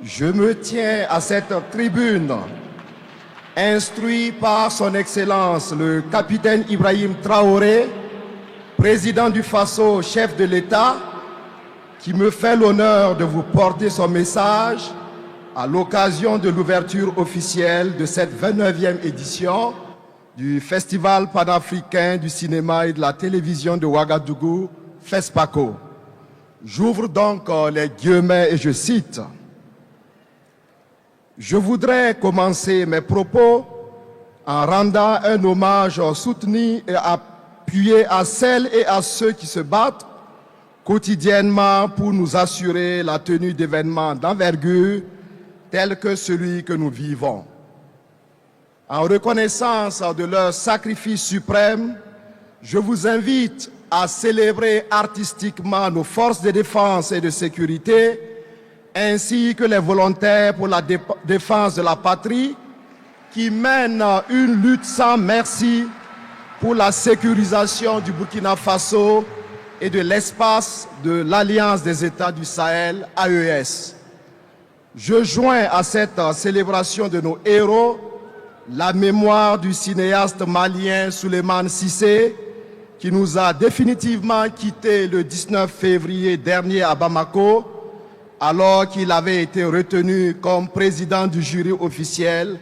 Je me tiens à cette tribune, instruit par son Excellence le capitaine Ibrahim Traoré, président du Faso, chef de l'État, qui me fait l'honneur de vous porter son message à l'occasion de l'ouverture officielle de cette 29e édition du Festival panafricain du cinéma et de la télévision de Ouagadougou, FESPACO. J'ouvre donc les guillemets et je cite: je voudrais commencer mes propos en rendant un hommage soutenu et appuyé à celles et à ceux qui se battent quotidiennement pour nous assurer la tenue d'événements d'envergure tels que celui que nous vivons. En reconnaissance de leur sacrifice suprême, je vous invite à célébrer artistiquement nos forces de défense et de sécurité, ainsi que les volontaires pour la défense de la patrie qui mènent une lutte sans merci pour la sécurisation du Burkina Faso et de l'espace de l'Alliance des États du Sahel, AES. Je joins à cette célébration de nos héros la mémoire du cinéaste malien Souleymane Cissé, qui nous a définitivement quittés le 19 février dernier à Bamako, alors qu'il avait été retenu comme président du jury officiel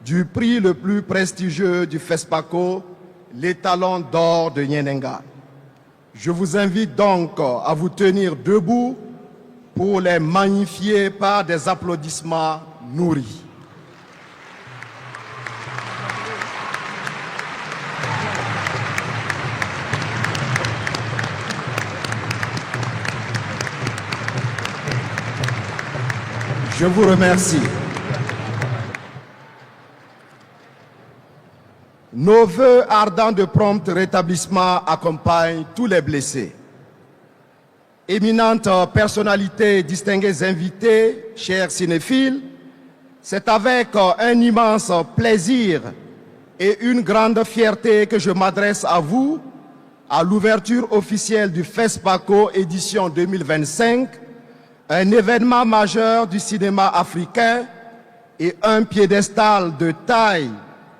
du prix le plus prestigieux du FESPACO, l'étalon d'or de Nyenenga. Je vous invite donc à vous tenir debout pour les magnifier par des applaudissements nourris. Je vous remercie. Nos vœux ardents de prompt rétablissement accompagnent tous les blessés. Éminentes personnalités, distingués invités, chers cinéphiles, c'est avec un immense plaisir et une grande fierté que je m'adresse à vous à l'ouverture officielle du FESPACO édition 2025, un événement majeur du cinéma africain et un piédestal de taille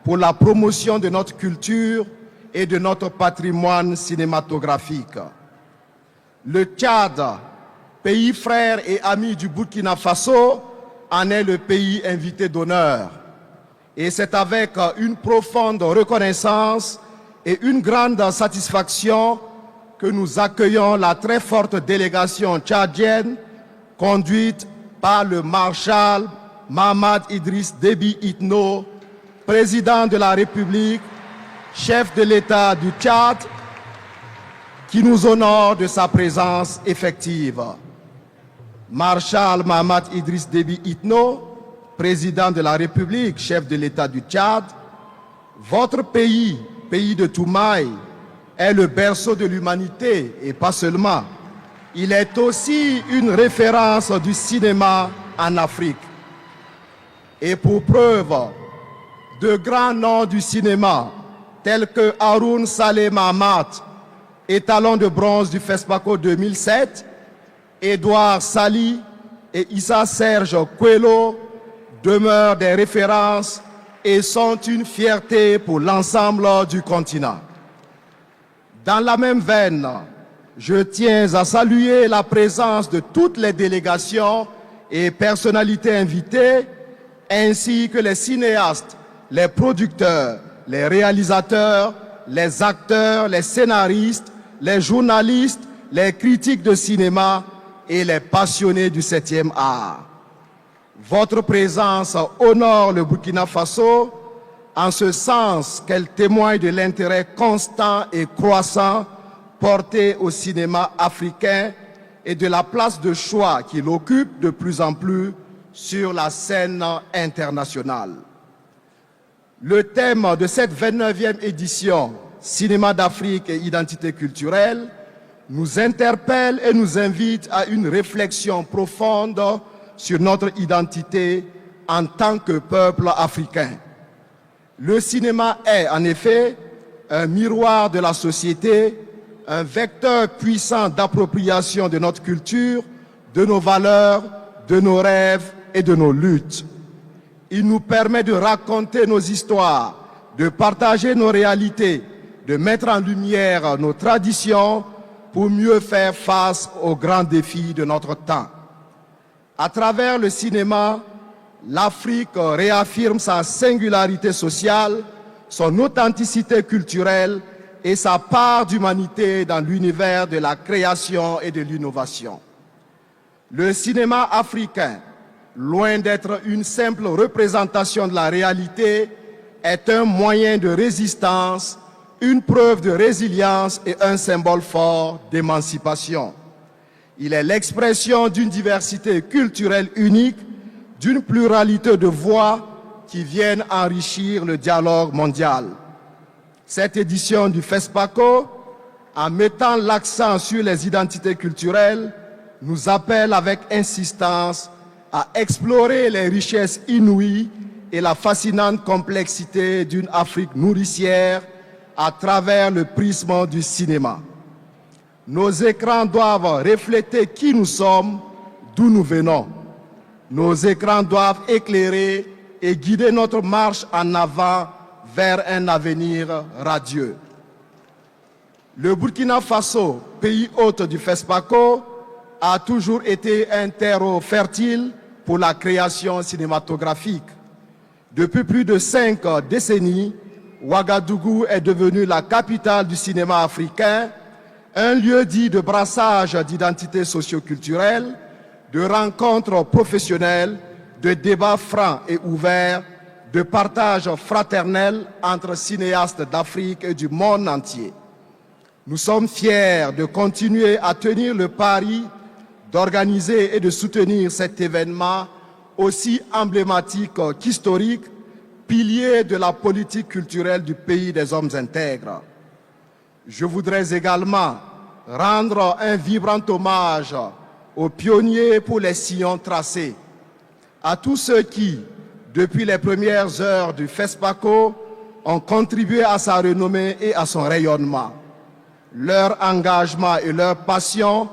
pour la promotion de notre culture et de notre patrimoine cinématographique. Le Tchad, pays frère et ami du Burkina Faso, en est le pays invité d'honneur. Et c'est avec une profonde reconnaissance et une grande satisfaction que nous accueillons la très forte délégation tchadienne conduite par le maréchal Mahamat Idriss Déby Itno, président de la République, chef de l'État du Tchad, qui nous honore de sa présence effective. Maréchal Mahamat Idriss Déby Itno, président de la République, chef de l'État du Tchad, votre pays, pays de Toumaï, est le berceau de l'humanité et pas seulement. Il est aussi une référence du cinéma en Afrique. Et pour preuve, de grands noms du cinéma, tels que Haroun Saleh Mahamat, étalon de bronze du FESPACO 2007, Édouard Sali et Issa Serge Coelho, demeurent des références et sont une fierté pour l'ensemble du continent. Dans la même veine, je tiens à saluer la présence de toutes les délégations et personnalités invitées, ainsi que les cinéastes, les producteurs, les réalisateurs, les acteurs, les scénaristes, les journalistes, les critiques de cinéma et les passionnés du 7e art. Votre présence honore le Burkina Faso en ce sens qu'elle témoigne de l'intérêt constant et croissant porté au cinéma africain et de la place de choix qu'il occupe de plus en plus sur la scène internationale. Le thème de cette 29e édition, Cinéma d'Afrique et identité culturelle, nous interpelle et nous invite à une réflexion profonde sur notre identité en tant que peuple africain. Le cinéma est en effet un miroir de la société, un vecteur puissant d'appropriation de notre culture, de nos valeurs, de nos rêves et de nos luttes. Il nous permet de raconter nos histoires, de partager nos réalités, de mettre en lumière nos traditions pour mieux faire face aux grands défis de notre temps. À travers le cinéma, l'Afrique réaffirme sa singularité sociale, son authenticité culturelle et sa part d'humanité dans l'univers de la création et de l'innovation. Le cinéma africain, loin d'être une simple représentation de la réalité, est un moyen de résistance, une preuve de résilience et un symbole fort d'émancipation. Il est l'expression d'une diversité culturelle unique, d'une pluralité de voix qui viennent enrichir le dialogue mondial. Cette édition du FESPACO, en mettant l'accent sur les identités culturelles, nous appelle avec insistance à explorer les richesses inouïes et la fascinante complexité d'une Afrique nourricière à travers le prisme du cinéma. Nos écrans doivent refléter qui nous sommes, d'où nous venons. Nos écrans doivent éclairer et guider notre marche en avant vers un avenir radieux. Le Burkina Faso, pays hôte du FESPACO, a toujours été un terreau fertile pour la création cinématographique. Depuis plus de 5 décennies, Ouagadougou est devenue la capitale du cinéma africain, un lieu dit de brassage d'identités socioculturelles, de rencontres professionnelles, de débats francs et ouverts, de partage fraternel entre cinéastes d'Afrique et du monde entier. Nous sommes fiers de continuer à tenir le pari d'organiser et de soutenir cet événement aussi emblématique qu'historique, pilier de la politique culturelle du pays des hommes intègres. Je voudrais également rendre un vibrant hommage aux pionniers pour les sillons tracés, à tous ceux qui, depuis les premières heures du FESPACO, ont contribué à sa renommée et à son rayonnement. Leur engagement et leur passion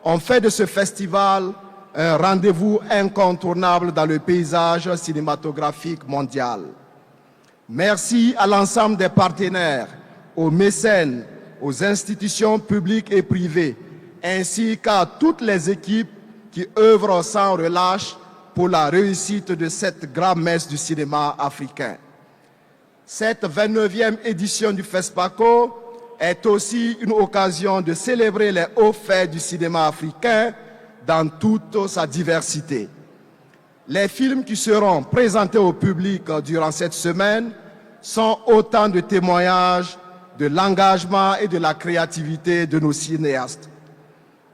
ont fait de ce festival un rendez-vous incontournable dans le paysage cinématographique mondial. Merci à l'ensemble des partenaires, aux mécènes, aux institutions publiques et privées, ainsi qu'à toutes les équipes qui œuvrent sans relâche pour la réussite de cette grande messe du cinéma africain. Cette 29e édition du FESPACO est aussi une occasion de célébrer les hauts faits du cinéma africain dans toute sa diversité. Les films qui seront présentés au public durant cette semaine sont autant de témoignages de l'engagement et de la créativité de nos cinéastes.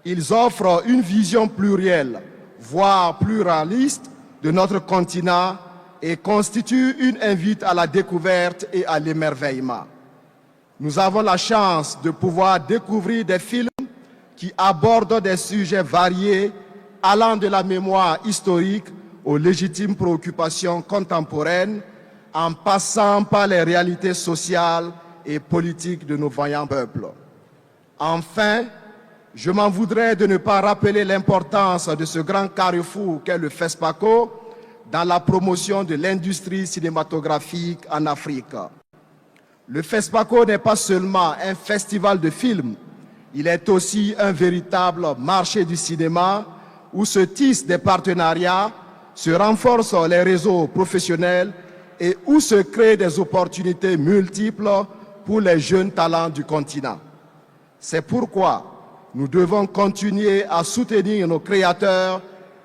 Ils offrent une vision plurielle, voire pluraliste, de notre continent et constituent une invite à la découverte et à l'émerveillement. Nous avons la chance de pouvoir découvrir des films qui abordent des sujets variés, allant de la mémoire historique aux légitimes préoccupations contemporaines, en passant par les réalités sociales et politiques de nos vaillants peuples. Enfin, je m'en voudrais de ne pas rappeler l'importance de ce grand carrefour qu'est le FESPACO dans la promotion de l'industrie cinématographique en Afrique. Le FESPACO n'est pas seulement un festival de films, il est aussi un véritable marché du cinéma où se tissent des partenariats, se renforcent les réseaux professionnels et où se créent des opportunités multiples pour les jeunes talents du continent. C'est pourquoi nous devons continuer à soutenir nos créateurs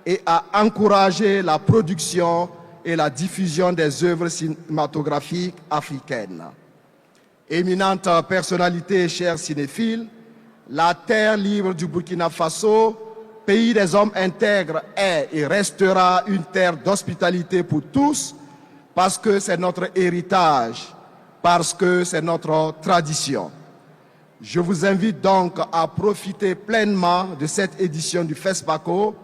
et à encourager la production et la diffusion des œuvres cinématographiques africaines. Éminente personnalité, chers cinéphiles, la terre libre du Burkina Faso, pays des hommes intègres, est et restera une terre d'hospitalité pour tous parce que c'est notre héritage, parce que c'est notre tradition. Je vous invite donc à profiter pleinement de cette édition du FESPACO,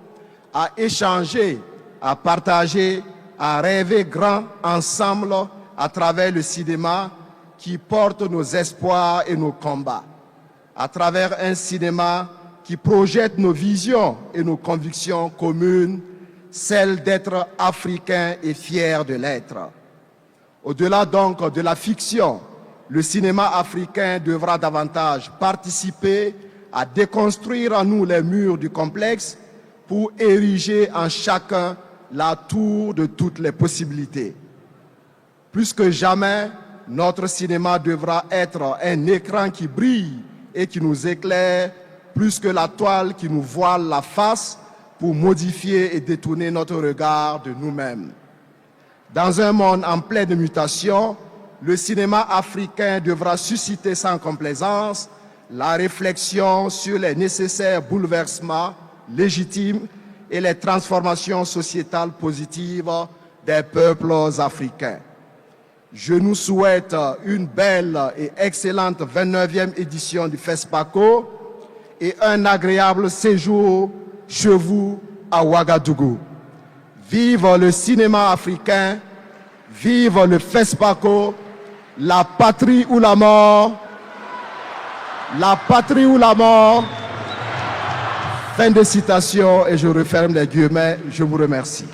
à échanger, à partager, à rêver grand ensemble à travers le cinéma qui porte nos espoirs et nos combats, à travers un cinéma qui projette nos visions et nos convictions communes, celle d'être africain et fier de l'être. Au-delà donc de la fiction, le cinéma africain devra davantage participer à déconstruire en nous les murs du complexe pour ériger en chacun la tour de toutes les possibilités. Plus que jamais, notre cinéma devra être un écran qui brille et qui nous éclaire, plus que la toile qui nous voile la face pour modifier et détourner notre regard de nous-mêmes. Dans un monde en pleine mutation, le cinéma africain devra susciter sans complaisance la réflexion sur les nécessaires bouleversements légitimes et les transformations sociétales positives des peuples africains. Je nous souhaite une belle et excellente 29e édition du FESPACO et un agréable séjour chez vous à Ouagadougou. Vive le cinéma africain, vive le FESPACO, la patrie ou la mort, la patrie ou la mort. Fin de citation et je referme les guillemets. Je vous remercie.